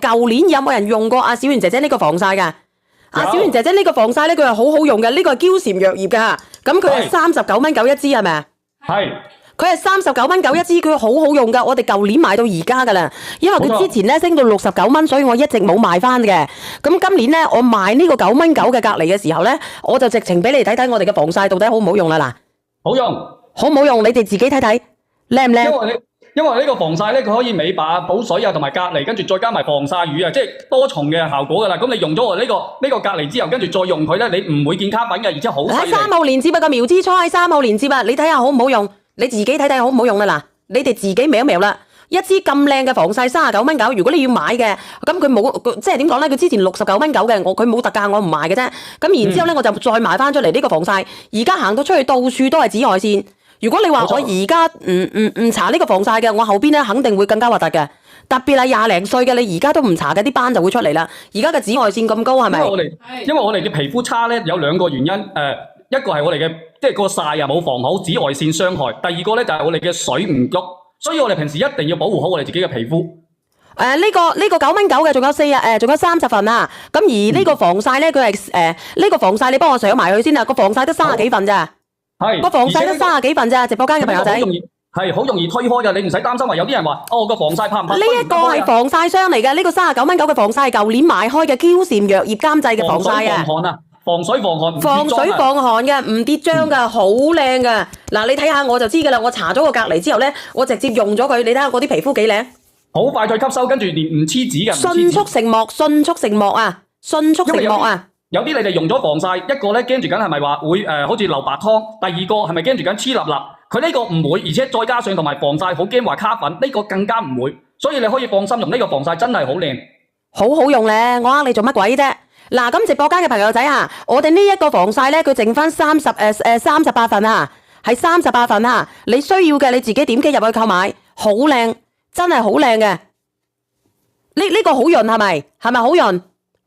舊年有冇人用過阿小圓姐姐呢個防曬㗎？阿小圓姐姐呢個防曬咧，佢係好好用嘅，呢個係嬌蟬藥業㗎，咁佢係39.9一支係咪啊？係。佢係39.9一支，佢好好用㗎。我哋舊年買到而家㗎啦，因為佢之前咧升到69蚊，所以我一直冇賣翻嘅。咁今年咧，我賣呢個9.9蚊嘅隔離嘅時候咧，我就直情俾你睇睇我哋嘅防曬到底好唔好用啦嗱。好用，好唔好用？你哋自己睇睇，靚唔靚？因為呢個防曬咧，佢可以美白啊、補水啊，同埋隔離，跟住再加埋防曬乳啊，即係多重嘅效果㗎啦。咁你用咗我呢個隔離之後，跟住再用佢咧，你唔會見卡粉嘅，而且好犀利。3號連接啊，個苗之初喺3號連接啊，你睇下好唔好用？你自己睇睇好唔好用啦嗱，你哋自己瞄一瞄啦。一支咁靚嘅防曬39.9，如果你要買嘅，咁佢冇即係點講咧？佢之前69.9嘅，佢冇特價，我唔賣嘅啫。咁然之後咧，我就再賣翻出嚟呢個防曬。而家行到出去到處都係紫外線。如果你話我而家唔搽呢個防曬嘅，我後邊咧肯定會更加核突嘅。特別係20零歲嘅，你而家都唔搽嘅，啲斑就會出嚟啦。而家嘅紫外線咁高係咪？因為我哋嘅皮膚差咧，有兩個原因。一個係我哋嘅即係個曬啊冇防好，紫外線傷害。第二個咧就係我哋嘅水唔足，所以我哋平時一定要保護好我哋自己嘅皮膚。呢個9.9嘅，仲有仲有30份啊。咁而呢個防曬咧，佢係呢個防曬，你幫我上埋去先啊。個防曬得30幾份咋？係個防曬得30幾份咋？直播間嘅朋友仔係好容易推開㗎，你唔使擔心話有啲人話個防曬怕唔怕？呢一個係防曬霜嚟嘅，呢個39.9嘅防曬係舊年買開嘅嬌蟬藥業監製嘅防曬啊。防水防汗，防水防汗嘅，唔跌漿㗎，好靚㗎。嗱，你睇下我就知㗎啦。我搽咗個隔離之後咧，我直接用咗佢，你睇下我啲皮膚幾靚，好快再吸收，跟住連唔黐紙嘅，迅速成膜，迅速成膜啊，迅速成膜啊。有啲你哋用咗防曬，一個咧驚住緊係咪話會好似流白湯，第二個係咪驚住緊黐立立？佢呢個唔會，而且再加上同埋防曬好驚話卡粉，呢個更加唔會。所以你可以放心用呢個防曬，真係好靚，好好用咧。我呃你做乜鬼啫？嗱，咁直播間嘅朋友仔啊，我哋呢一個防曬咧，佢剩翻38份啊，係38份啊。你需要嘅你自己點擊入去購買，好靚，真係好靚嘅。呢個好潤係咪？係咪好潤？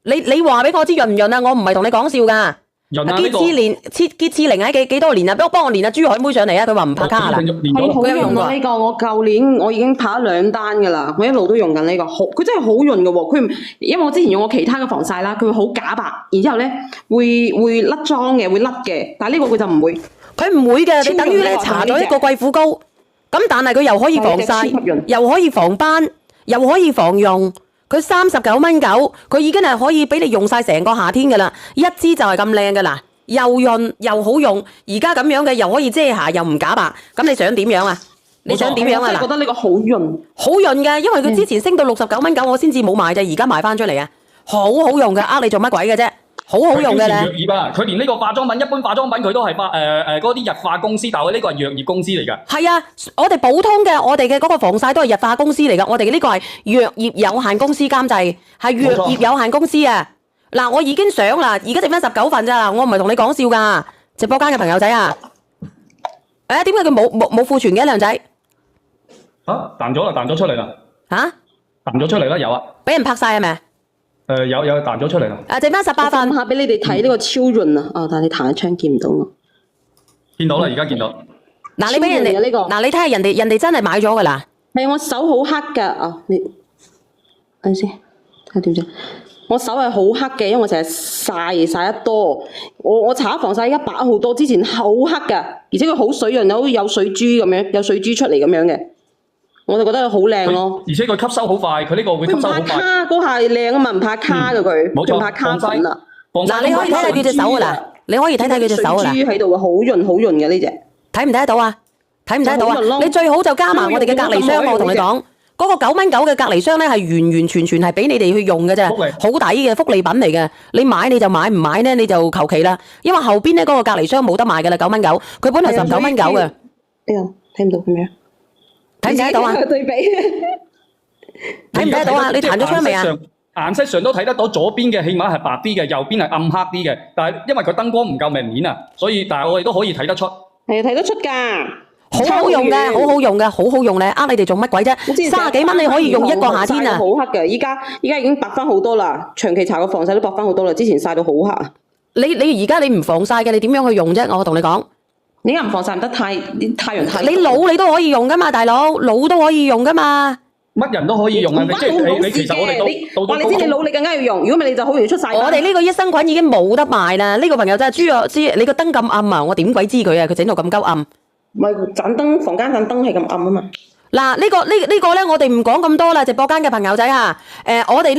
你話俾我知潤唔潤啊？我唔係同你講笑㗎。潤啊！呢個潔齒靈喺幾多年啊？幫我連阿珠海妹上嚟啊！佢話唔怕卡啦。係好用啊！呢個我舊年我已經拍咗2單㗎啦，我一路都用緊呢個，佢真係好潤㗎喎。佢因為我之前用過其他嘅防曬啦，佢會好假白，然之後咧會甩妝嘅，會甩嘅。但係呢個佢就唔會，佢唔會嘅。你等於咧搽咗一個貴婦膏，咁但係佢又可以防曬，又可以防斑，又可以防溶。佢39.9，佢已經係可以俾你用晒成個夏天㗎啦，一支就係咁靚㗎啦，又潤又好用，而家咁樣嘅又可以遮瑕又唔假白，咁你想點樣啊？你想點樣啊？我覺得呢個好潤，好潤嘅，因為佢之前升到69.9，我先至冇賣啫，而家賣翻出嚟啊，好好用嘅，呃你做乜鬼嘅啫？好好用嘅咧，佢連呢個化妝品，一般化妝品佢都係嗰啲日化公司，但係呢個係藥業公司嚟㗎。係啊，我哋普通嘅，我哋嘅嗰個防曬都係日化公司嚟㗎。我哋嘅呢個係藥業有限公司監製，係藥業有限公司啊。嗱，我已經上啦，而家剩翻19份咋，我唔係同你講笑㗎。直播間嘅朋友仔啊，點解佢冇庫存嘅靚仔？彈咗啦，彈咗出嚟啦。彈咗出嚟啦，有啊。俾人拍晒係咪？有彈咗出嚟啦。剩翻18份。我下俾你哋睇呢個超潤啊！但係你彈一槍見唔到我。見到啦，而家見到。嗱，你俾人哋呢個。嗱，你睇下人哋真係買咗㗎啦。係我手好黑㗎你等陣先，睇下點啫。我手係好黑嘅，因為我成日曬得多。我搽防曬而家白好多，之前好黑㗎，而且佢好水潤，好似有水珠咁樣，有水珠出嚟咁樣嘅。我就覺得佢好靚咯，而且佢吸收好快，佢呢個會吸收好快。唔怕卡嗰下靚啊嘛，唔怕卡㗎佢，冇錯，唔怕卡粉啊。嗱，你可以睇睇佢隻手㗎啦，你可以睇睇佢隻手㗎啦。水珠喺度嘅，好潤好潤嘅呢隻。睇唔睇得到啊？睇唔睇得到啊？你最好就加埋我哋嘅隔離霜，我同你講，嗰個9.9嘅隔離霜咧係完完全全係俾你哋去用嘅啫，好抵嘅福利品嚟嘅。你買你就買，唔買咧你就求其啦。因為後邊咧嗰個隔離霜冇得賣㗎啦，9.9，佢本來19.9嘅。哎呀，睇唔到咁樣。睇唔睇得到啊？對比睇唔睇得到啊？你彈咗槍未啊？顏色上都睇得到，左邊嘅起碼係白啲嘅，右邊係暗黑啲嘅。但係因為佢燈光唔夠明顯啊，所以但係我哋都可以睇得出。係睇得出㗎，好好用嘅，好好用嘅，好好用咧。你哋做乜鬼啫？30幾蚊你可以用一個夏天啊！好黑嘅，依家已經白翻好多啦。長期搽個防曬都白翻好多啦，之前曬到好黑啊！你而家你唔防曬嘅，你點樣去用啫？我同你講。你而家唔防曬唔得太陽太。你腦你都可以用噶嘛，大佬腦都可以用噶嘛。乜人都可以用啊！唔即係關我冇事其實我哋嘅，到話你知你努力更加要用，如果唔係你就好容易出晒。我哋呢個益生菌已經冇得賣啦。呢個朋友真係豬肉知，你個燈咁暗啊，我點鬼知佢啊？佢整到咁鳩暗。咪盞燈，房間盞燈係咁暗啊嘛。嗱，呢個咧，我哋唔講咁多啦，直播間嘅朋友仔啊，我哋。